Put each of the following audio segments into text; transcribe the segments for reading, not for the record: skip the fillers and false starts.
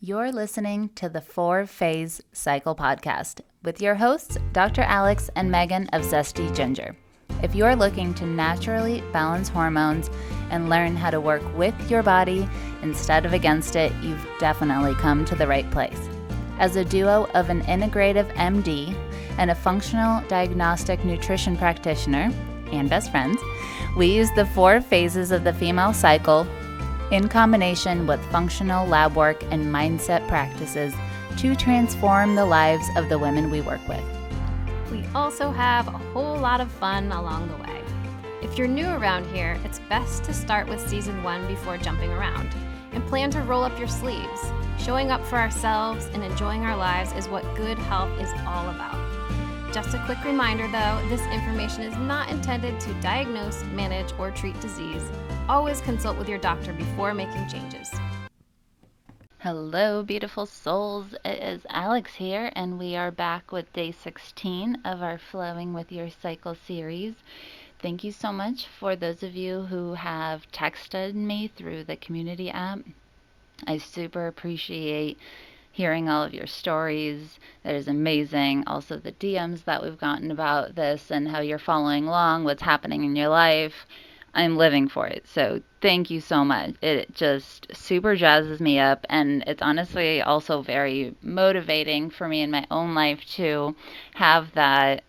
You're listening to the 4-Phase Cycle Podcast with your hosts, Dr. Alex and Megan of ZESTY Ginger. If you're looking to naturally balance hormones and learn how to work with your body instead of against it, you've definitely come to the right place. As a duo of an integrative MD and a functional diagnostic nutrition practitioner and best friends, we use the 4 phases of the female cycle in combination with functional lab work and mindset practices to transform the lives of the women we work with. We also have a whole lot of fun along the way. If you're new around here, it's best to start with season 1 before jumping around and plan to roll up your sleeves. Showing up for ourselves and enjoying our lives is what good health is all about. Just a quick reminder though, this information is not intended to diagnose, manage, or treat disease. Always consult with your doctor before making changes. Hello, beautiful souls. It is Alex here, and we are back with day 16 of our Flowing with Your Cycle series. Thank you so much for those of you who have texted me through the community app. I super appreciate hearing all of your stories. That is amazing. Also the DMs that we've gotten about this and how you're following along, what's happening in your life. I'm living for it. So thank you so much. It just super jazzes me up, and it's honestly also very motivating for me in my own life to have that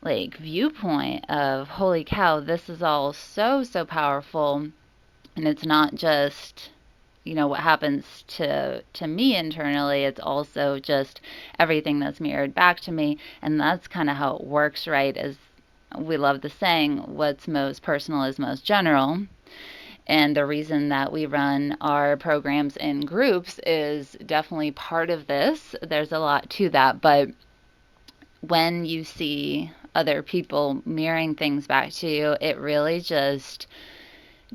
viewpoint of, holy cow, this is all so powerful. And it's not just what happens to me internally, it's also just everything that's mirrored back to me. And that's kind of how it works, right? Is we love the saying, what's most personal is most general. And the reason that we run our programs in groups is definitely part of this. There's a lot to that, but when you see other people mirroring things back to you, it really just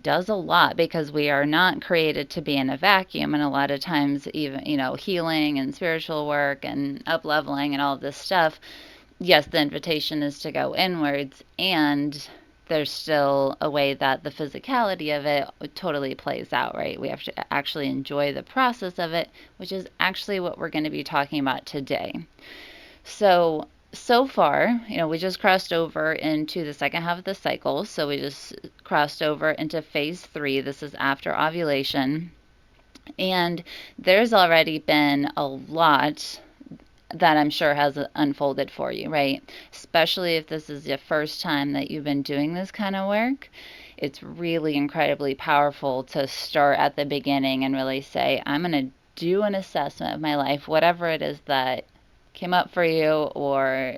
does a lot, because we are not created to be in a vacuum. And a lot of times, even healing and spiritual work and up leveling and all of this stuff, yes, the invitation is to go inwards, and there's still a way that the physicality of it totally plays out, right? We have to actually enjoy the process of it, which is actually what we're going to be talking about today. So far, we just crossed over into the second half of the cycle. So we just crossed over into phase 3. This is after ovulation. And there's already been a lot that I'm sure has unfolded for you, right? Especially if this is the first time that you've been doing this kind of work. It's really incredibly powerful to start at the beginning and really say, I'm going to do an assessment of my life, whatever it is that came up for you or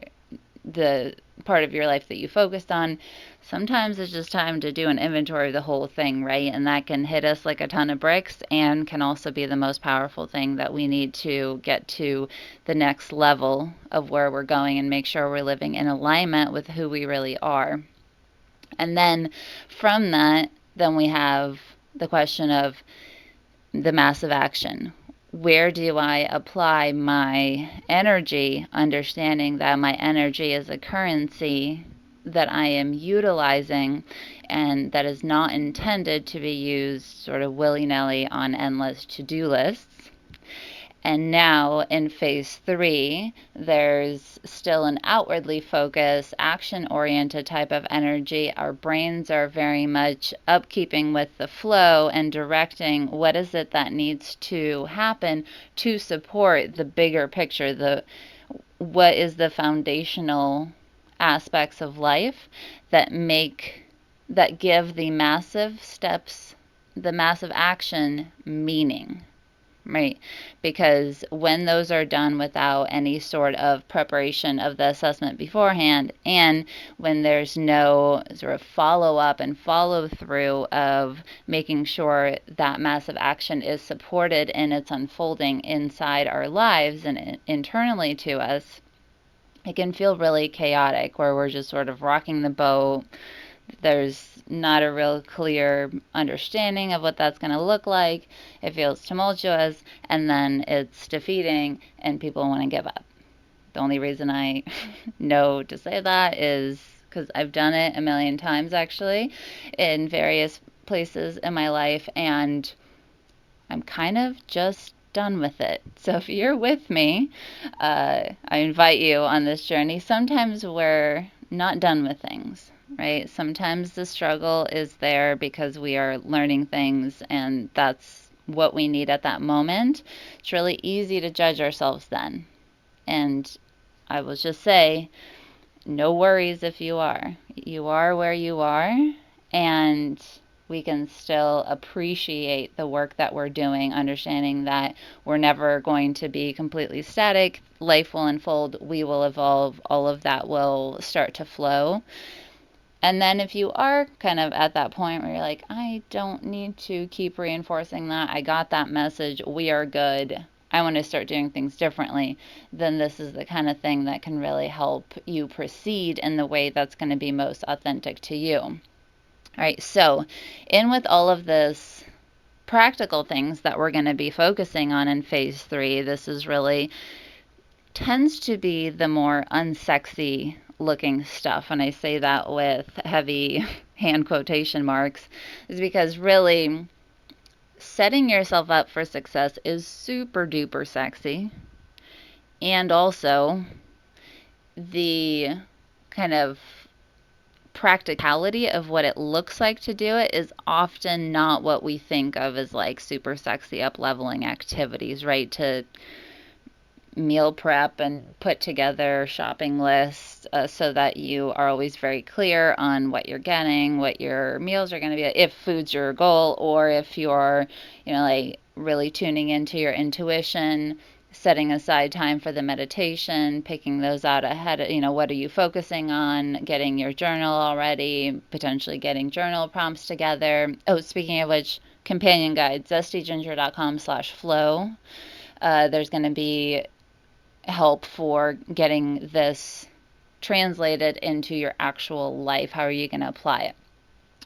the part of your life that you focused on. Sometimes it's just time to do an inventory of the whole thing, right? And that can hit us like a ton of bricks, and can also be the most powerful thing that we need to get to the next level of where we're going and make sure we're living in alignment with who we really are. And then from that, then we have the question of the massive action. Where do I apply my energy, understanding that my energy is a currency that I am utilizing, and that is not intended to be used sort of willy-nilly on endless to-do lists. And now in phase 3, there's still an outwardly focused, action-oriented type of energy. Our brains are very much upkeeping with the flow and directing what is it that needs to happen to support the bigger picture, what is the foundational aspects of life that give the massive steps, the massive action meaning. Right, because when those are done without any sort of preparation of the assessment beforehand, and when there's no sort of follow-up and follow-through of making sure that massive action is supported in its unfolding inside our lives and internally to us, it can feel really chaotic, where we're just sort of rocking the boat. There's not a real clear understanding of what that's going to look like. It feels tumultuous, and then it's defeating, and people want to give up. The only reason I know to say that is because I've done it a million times, actually, in various places in my life, and I'm kind of just done with it. So if you're with me, I invite you on this journey. Sometimes we're not done with things, right? Sometimes the struggle is there because we are learning things and that's what we need at that moment. It's really easy to judge ourselves then. And I will just say, no worries if you are. You are where you are, and we can still appreciate the work that we're doing, understanding that we're never going to be completely static. Life will unfold, we will evolve, all of that will start to flow. And then if you are kind of at that point where you're like, I don't need to keep reinforcing that, I got that message, we are good, I want to start doing things differently, then this is the kind of thing that can really help you proceed in the way that's going to be most authentic to you. All right, so in with all of this practical things that we're going to be focusing on in phase 3, this is really tends to be the more unsexy looking stuff. And I say that with heavy hand quotation marks, is because really setting yourself up for success is super duper sexy. And also, the kind of practicality of what it looks like to do it is often not what we think of as like super sexy up leveling activities, right? To meal prep and put together shopping lists so that you are always very clear on what you're getting, what your meals are going to be, if food's your goal, or if you're, like really tuning into your intuition, setting aside time for the meditation, picking those out ahead, what are you focusing on, getting your journal already, potentially getting journal prompts together. Oh, speaking of which, companion guide, zestyginger.com/flow. There's going to be help for getting this translated into your actual life. How are you going to apply it?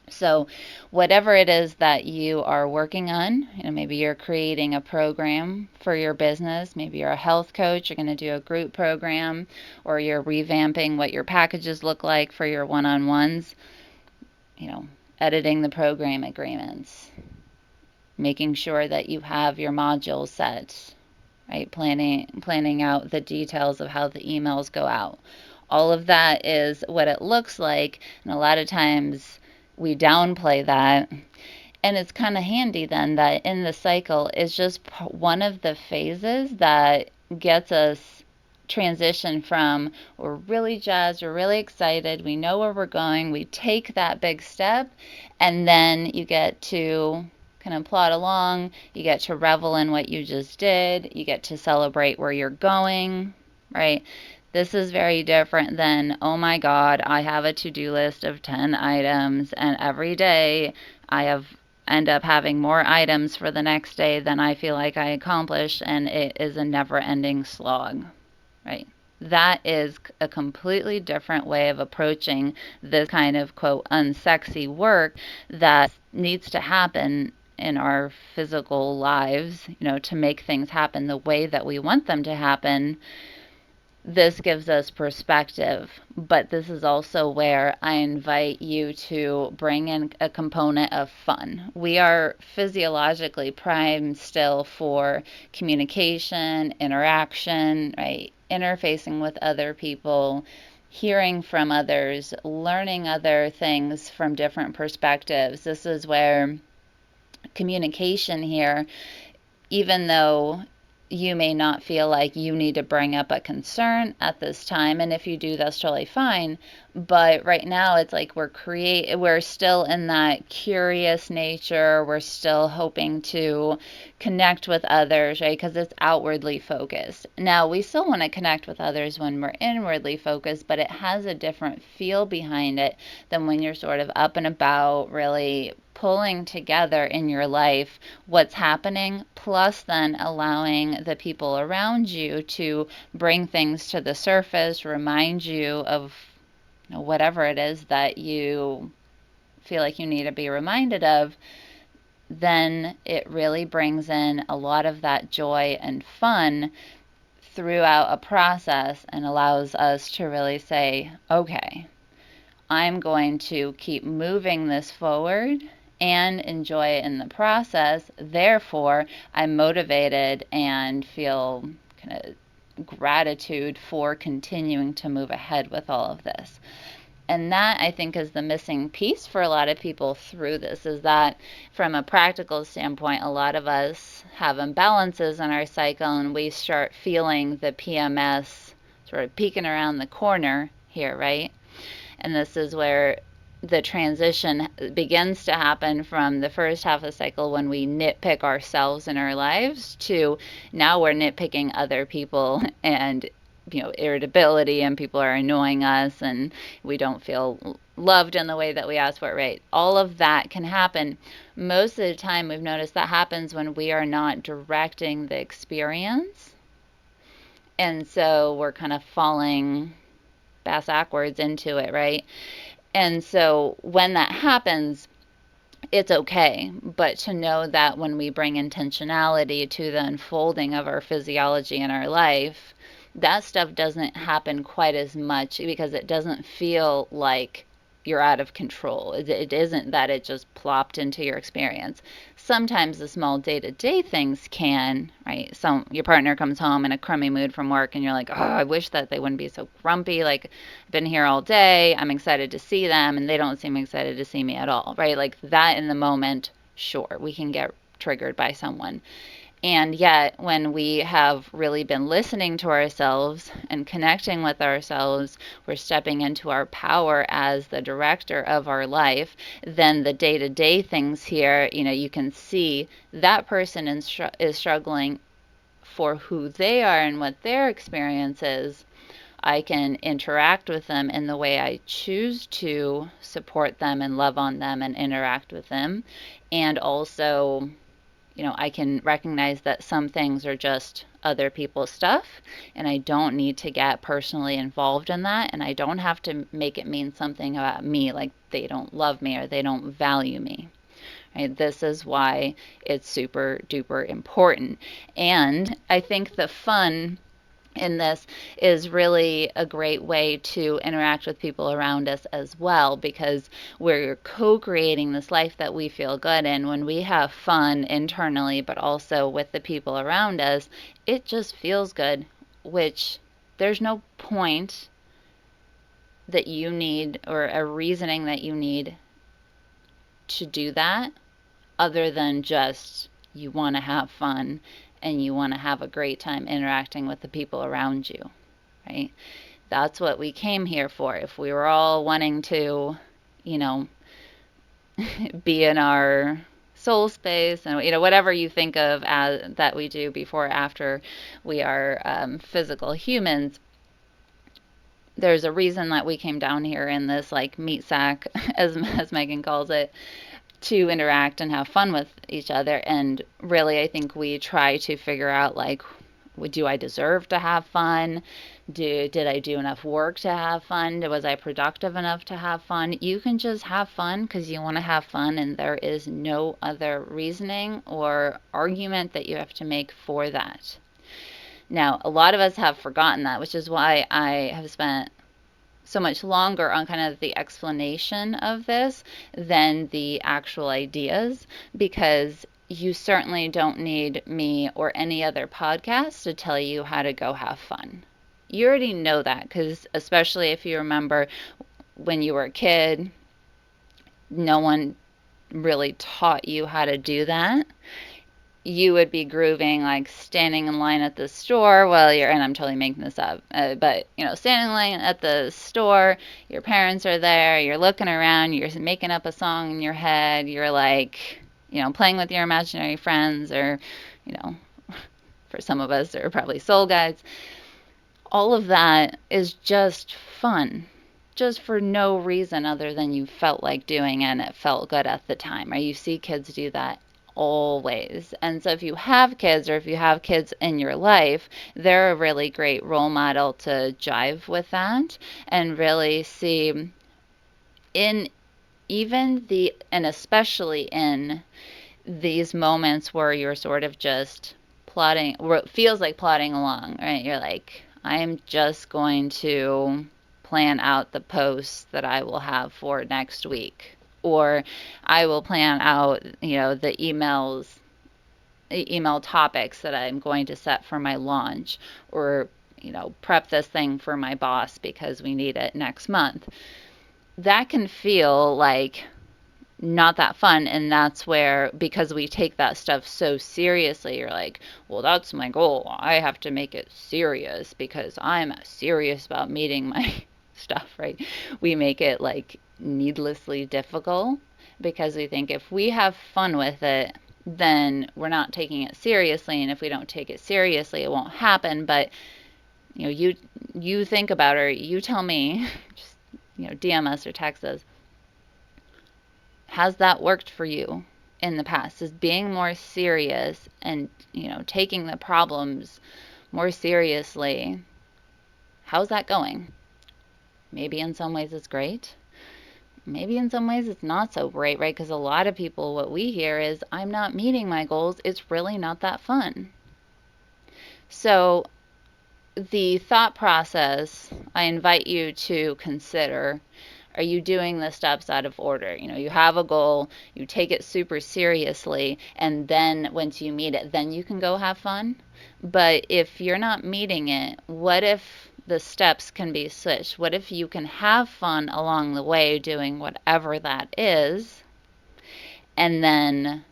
So, whatever it is that you are working on, maybe you're creating a program for your business, maybe you're a health coach, you're going to do a group program, or you're revamping what your packages look like for your one on ones, editing the program agreements, making sure that you have your modules set, right? Planning out the details of how the emails go out. All of that is what it looks like, and a lot of times we downplay that. And it's kind of handy then that in the cycle is just one of the phases that gets us transition from we're really jazzed, we're really excited, we know where we're going, we take that big step, and then you get to kind of plod along, you get to revel in what you just did, you get to celebrate where you're going, right? This is very different than, oh my God, I have a to-do list of 10 items, and every day I end up having more items for the next day than I feel like I accomplished, and it is a never-ending slog, right? That is a completely different way of approaching this kind of, quote, unsexy work that needs to happen in our physical lives, to make things happen the way that we want them to happen. This gives us perspective, but this is also where I invite you to bring in a component of fun. We are physiologically primed still for communication, interaction, right? Interfacing with other people, hearing from others, learning other things from different perspectives. This is where communication here, even though you may not feel like you need to bring up a concern at this time, and if you do, that's totally fine. But right now it's like we're still in that curious nature, we're still hoping to connect with others, right? Because it's outwardly focused. Now we still want to connect with others when we're inwardly focused, but it has a different feel behind it than when you're sort of up and about, really pulling together in your life what's happening, plus then allowing the people around you to bring things to the surface, remind you of whatever it is that you feel like you need to be reminded of. Then it really brings in a lot of that joy and fun throughout a process and allows us to really say, okay, I'm going to keep moving this forward, and enjoy it in the process. Therefore, I'm motivated and feel kind of gratitude for continuing to move ahead with all of this. And that, I think, is the missing piece for a lot of people through this, is that from a practical standpoint, a lot of us have imbalances in our cycle and we start feeling the PMS sort of peeking around the corner here, right? And this is where the transition begins to happen from the first half of the cycle when we nitpick ourselves in our lives to now we're nitpicking other people and irritability, and people are annoying us and we don't feel loved in the way that we asked for, right? All of that can happen. Most of the time we've noticed that happens when we are not directing the experience, and so we're kind of falling bass backwards into it, right? And so when that happens, it's okay. But to know that when we bring intentionality to the unfolding of our physiology in our life, that stuff doesn't happen quite as much because it doesn't feel like you're out of control. It isn't that it just plopped into your experience. Sometimes the small day-to-day things can, right? So your partner comes home in a crummy mood from work and you're like, oh, I wish that they wouldn't be so grumpy. Like, I've been here all day. I'm excited to see them and they don't seem excited to see me at all, right? Like that in the moment, sure, we can get triggered by someone. And yet, when we have really been listening to ourselves and connecting with ourselves, we're stepping into our power as the director of our life, then the day to day things here, you can see that person is struggling for who they are and what their experience is. I can interact with them in the way I choose to support them and love on them and interact with them. And also, I can recognize that some things are just other people's stuff, and I don't need to get personally involved in that, and I don't have to make it mean something about me, like they don't love me or they don't value me. Right? This is why it's super duper important. And I think the fun in this is really a great way to interact with people around us as well, because we're co-creating this life that we feel good in. When we have fun internally but also with the people around us, it just feels good, which there's no point that you need or a reasoning that you need to do that other than just you want to have fun and you want to have a great time interacting with the people around you, right? That's what we came here for. If we were all wanting to, you know, be in our soul space and whatever you think of as that we do before or after we are physical humans, there's a reason that we came down here in this like meat sack, as Megan calls it, to interact and have fun with each other. And really, I think we try to figure out like, do I deserve to have fun? Did I do enough work to have fun? Was I productive enough to have fun? You can just have fun because you want to have fun, and there is no other reasoning or argument that you have to make for that. Now, a lot of us have forgotten that, which is why I have spent so much longer on kind of the explanation of this than the actual ideas, because you certainly don't need me or any other podcast to tell you how to go have fun. You already know that, because especially if you remember when you were a kid, no one really taught you how to do that. You would be grooving, like standing in line at the store while you're, and I'm totally making this up, but standing in line at the store, your parents are there, you're looking around, you're making up a song in your head, you're like, playing with your imaginary friends, or, you know, for some of us, they're probably soul guides. All of that is just fun, just for no reason other than you felt like doing it and it felt good at the time, right? You see kids do that always. And so if you have kids, or if you have kids in your life, they're a really great role model to jive with that and really see in and especially in these moments where you're sort of just plodding, where it feels like plodding along, right? You're like, I'm just going to plan out the posts that I will have for next week. Or I will plan out, the email topics that I'm going to set for my launch, or prep this thing for my boss because we need it next month. That can feel like not that fun, and that's where, because we take that stuff so seriously, you're like, well, that's my goal, I have to make it serious because I'm serious about meeting my stuff, right? We make it like needlessly difficult because we think if we have fun with it, then we're not taking it seriously, and if we don't take it seriously, it won't happen. But you think about it, or you tell me, just DM us or text us, has that worked for you in the past? Is being more serious and taking the problems more seriously, how's that going? Maybe in some ways it's great, maybe in some ways it's not so great, right? Because a lot of people, what we hear is, I'm not meeting my goals, it's really not that fun. So the thought process I invite you to consider: are you doing the steps out of order? You have a goal, you take it super seriously, and then once you meet it, then you can go have fun. But if you're not meeting it, what if the steps can be switched? What if you can have fun along the way doing whatever that is, and then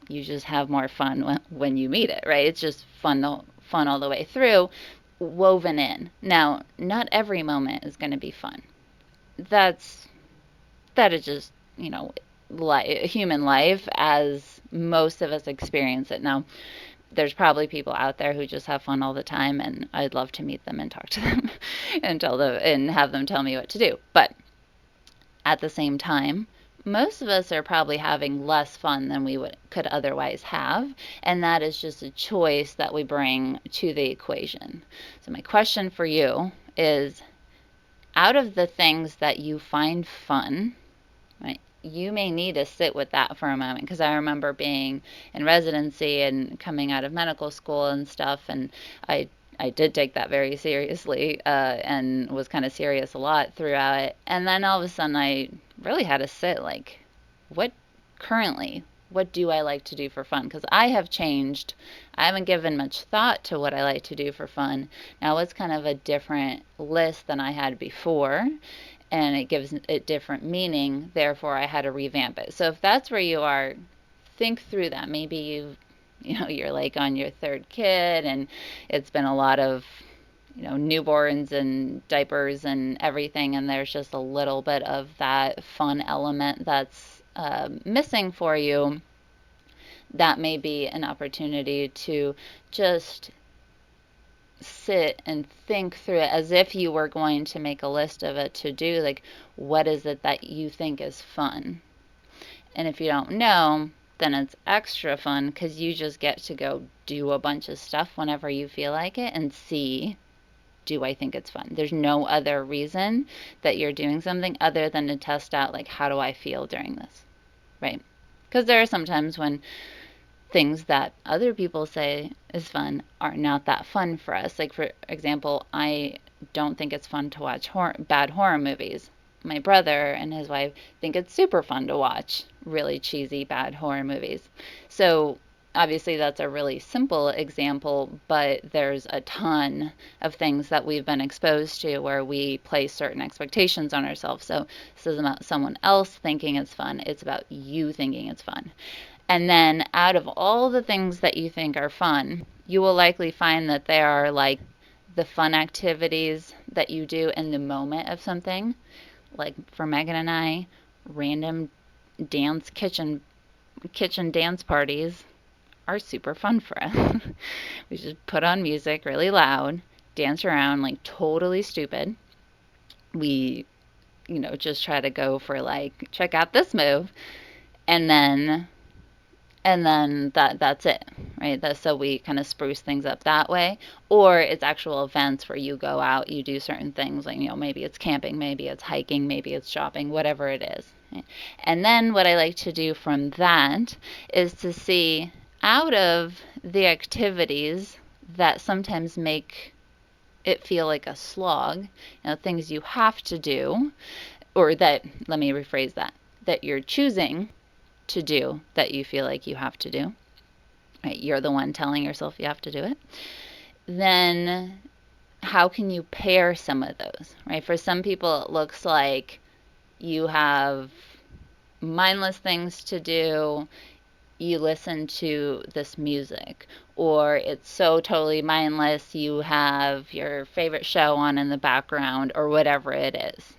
you just have more fun when you meet it, right? It's just fun all the way through, woven in. Now, not every moment is going to be fun. That's that is just, human life as most of us experience it. Now, there's probably people out there who just have fun all the time, and I'd love to meet them and talk to them and have them tell me what to do. But at the same time, most of us are probably having less fun than we could otherwise have, and that is just a choice that we bring to the equation. So my question for you is, out of the things that you find fun, right, you may need to sit with that for a moment, because I remember being in residency and coming out of medical school and stuff, and I did take that very seriously, and was kind of serious a lot throughout it. And then all of a sudden, I really had to sit like, what currently, what do I like to do for fun? Because I have changed. I haven't given much thought to what I like to do for fun. Now it's kind of a different list than I had before, and it gives it different meaning. Therefore, I had to revamp it. So if that's where you are, think through that. Maybe you're like on your third kid, and it's been a lot of newborns and diapers and everything, and there's just a little bit of that fun element that's missing for you. That may be an opportunity to just sit and think through it as if you were going to make a list of it to do, like, what is it that you think is fun? And if you don't know, then it's extra fun because you just get to go do a bunch of stuff whenever you feel like it and see, do I think it's fun? There's no other reason that you're doing something other than to test out, like, how do I feel during this, right? Because there are some times when things that other people say is fun are not that fun for us. Like, for example, I don't think it's fun to watch bad horror movies. My brother and his wife think it's super fun to watch really cheesy bad horror movies. So obviously that's a really simple example, but there's a ton of things that we've been exposed to where we place certain expectations on ourselves. So this isn't about someone else thinking it's fun, it's about you thinking it's fun. And then out of all the things that you think are fun, you will likely find that they are like the fun activities that you do in the moment of something. Like for Megan and I, random dance kitchen dance parties are super fun for us. We just put on music really loud, dance around like totally stupid. We, just try to go for like, check out this move, and then that's it, right? So we kind of spruce things up that way. Or it's actual events where you go out, you do certain things, like, maybe it's camping, maybe it's hiking, maybe it's shopping, whatever it is. And then what I like to do from that is to see, out of the activities that sometimes make it feel like a slog, things you have to do, or that, let me rephrase that, that you're choosing to do that you feel like you have to do, right? You're the one telling yourself you have to do it. Then how can you pair some of those, right? For some people, it looks like you have mindless things to do, you listen to this music, or it's so totally mindless, you have your favorite show on in the background, or whatever it is,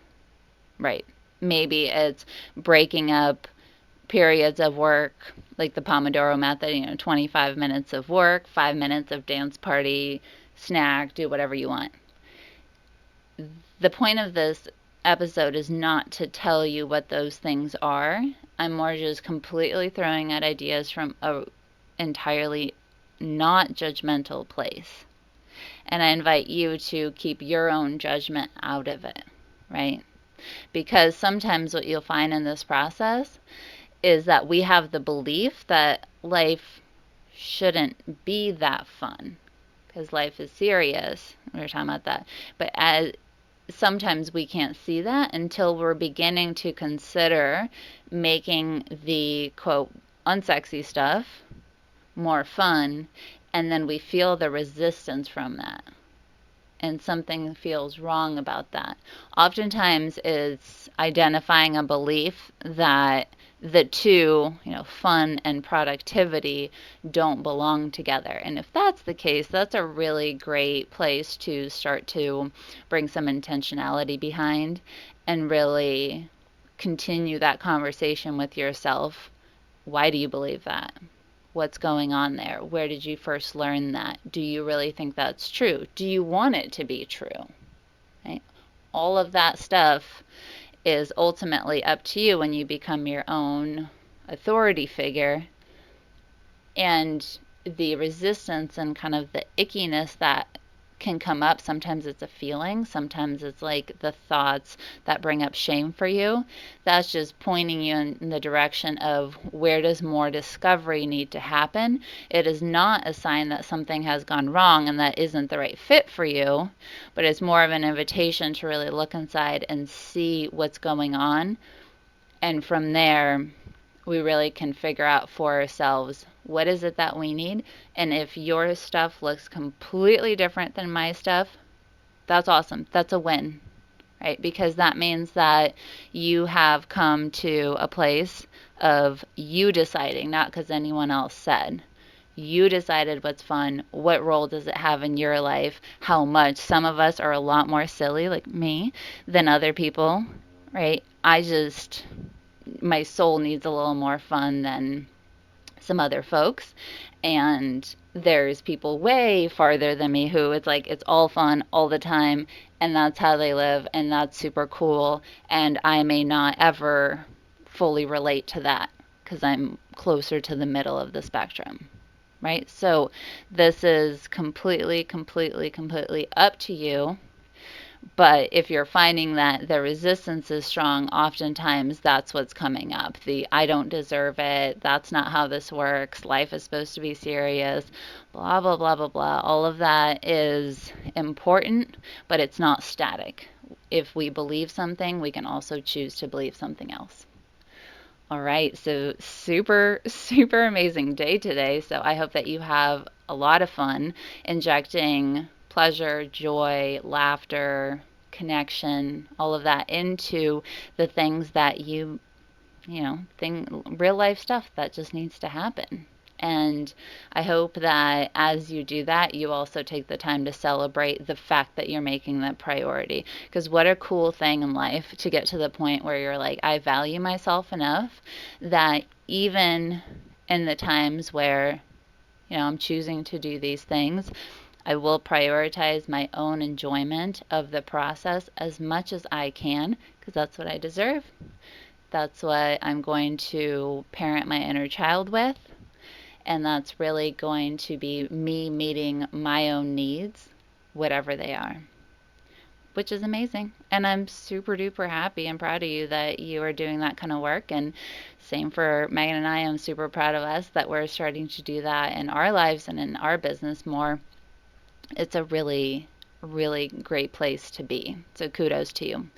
right? Maybe it's breaking up periods of work, like the Pomodoro method, 25 minutes of work, 5 minutes of dance party, snack, do whatever you want. The point of this episode is not to tell you what those things are. I'm more just completely throwing out ideas from a entirely not judgmental place. And I invite you to keep your own judgment out of it, right? Because sometimes what you'll find in this process is that we have the belief that life shouldn't be that fun because life is serious. We were talking about that. But as sometimes we can't see that until we're beginning to consider making the quote unsexy stuff more fun, and then we feel the resistance from that, and something feels wrong about that. Oftentimes it's identifying a belief that the two, fun and productivity, don't belong together. And if that's the case, that's a really great place to start to bring some intentionality behind and really continue that conversation with yourself. Why do you believe that? What's going on there? Where did you first learn that? Do you really think that's true? Do you want it to be true? Right? All of that stuff is ultimately up to you when you become your own authority figure. And the resistance and kind of the ickiness that can come up, sometimes it's a feeling, sometimes it's like the thoughts that bring up shame for you. That's just pointing you in the direction of where does more discovery need to happen. It is not a sign that something has gone wrong and that isn't the right fit for you, but it's more of an invitation to really look inside and see what's going on. And from there, we really can figure out for ourselves what is it that we need. And if your stuff looks completely different than my stuff, that's awesome. That's a win, right? Because that means that you have come to a place of you deciding, not because anyone else said. You decided what's fun, what role does it have in your life, how much. Some of us are a lot more silly, like me, than other people, right? My soul needs a little more fun than some other folks. And there's people way farther than me who it's like it's all fun all the time, and that's how they live, and that's super cool. And I may not ever fully relate to that because I'm closer to the middle of the spectrum, right? So this is completely, completely, completely up to you. But if you're finding that the resistance is strong, oftentimes that's what's coming up. The I don't deserve it, that's not how this works, life is supposed to be serious, blah, blah, blah, blah, blah. All of that is important, but it's not static. If we believe something, we can also choose to believe something else. All right, so super, super amazing day today. So I hope that you have a lot of fun injecting pleasure, joy, laughter, connection, all of that into the things that real life stuff that just needs to happen. And I hope that as you do that, you also take the time to celebrate the fact that you're making that priority. Because what a cool thing in life to get to the point where you're like, I value myself enough that even in the times where, I'm choosing to do these things, I will prioritize my own enjoyment of the process as much as I can because that's what I deserve. That's what I'm going to parent my inner child with. And that's really going to be me meeting my own needs, whatever they are, which is amazing. And I'm super duper happy and proud of you that you are doing that kind of work. And same for Megan and I. I'm super proud of us that we're starting to do that in our lives and in our business more. It's a really, really great place to be. So kudos to you.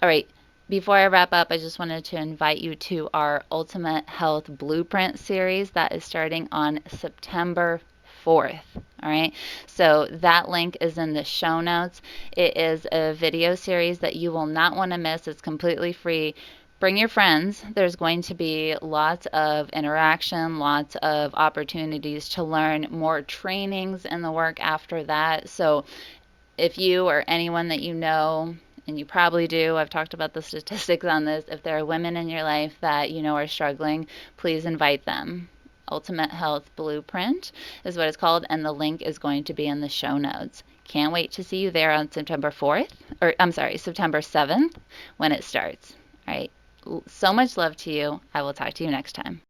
All right. Before I wrap up, I just wanted to invite you to our Ultimate Health Blueprint series that is starting on September 4th. All right. So that link is in the show notes. It is a video series that you will not want to miss. It's completely free. Bring your friends. There's going to be lots of interaction, lots of opportunities to learn more trainings in the work after that. So if you or anyone that you know, and you probably do, I've talked about the statistics on this, if there are women in your life that you know are struggling, please invite them. Ultimate Health Blueprint is what it's called, and the link is going to be in the show notes. Can't wait to see you there on September 4th, or I'm sorry, September 7th when it starts. All right. So much love to you. I will talk to you next time.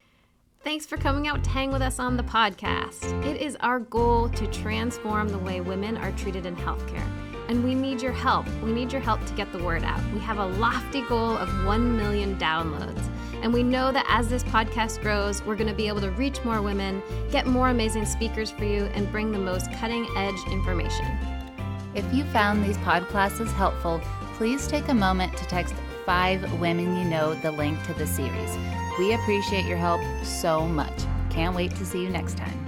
Thanks for coming out to hang with us on the podcast. It is our goal to transform the way women are treated in healthcare. And we need your help. We need your help to get the word out. We have a lofty goal of 1 million downloads. And we know that as this podcast grows, we're going to be able to reach more women, get more amazing speakers for you, and bring the most cutting edge information. If you found these podcasts helpful, please take a moment to text 5 women you know the link to the series. We appreciate your help so much. Can't wait to see you next time.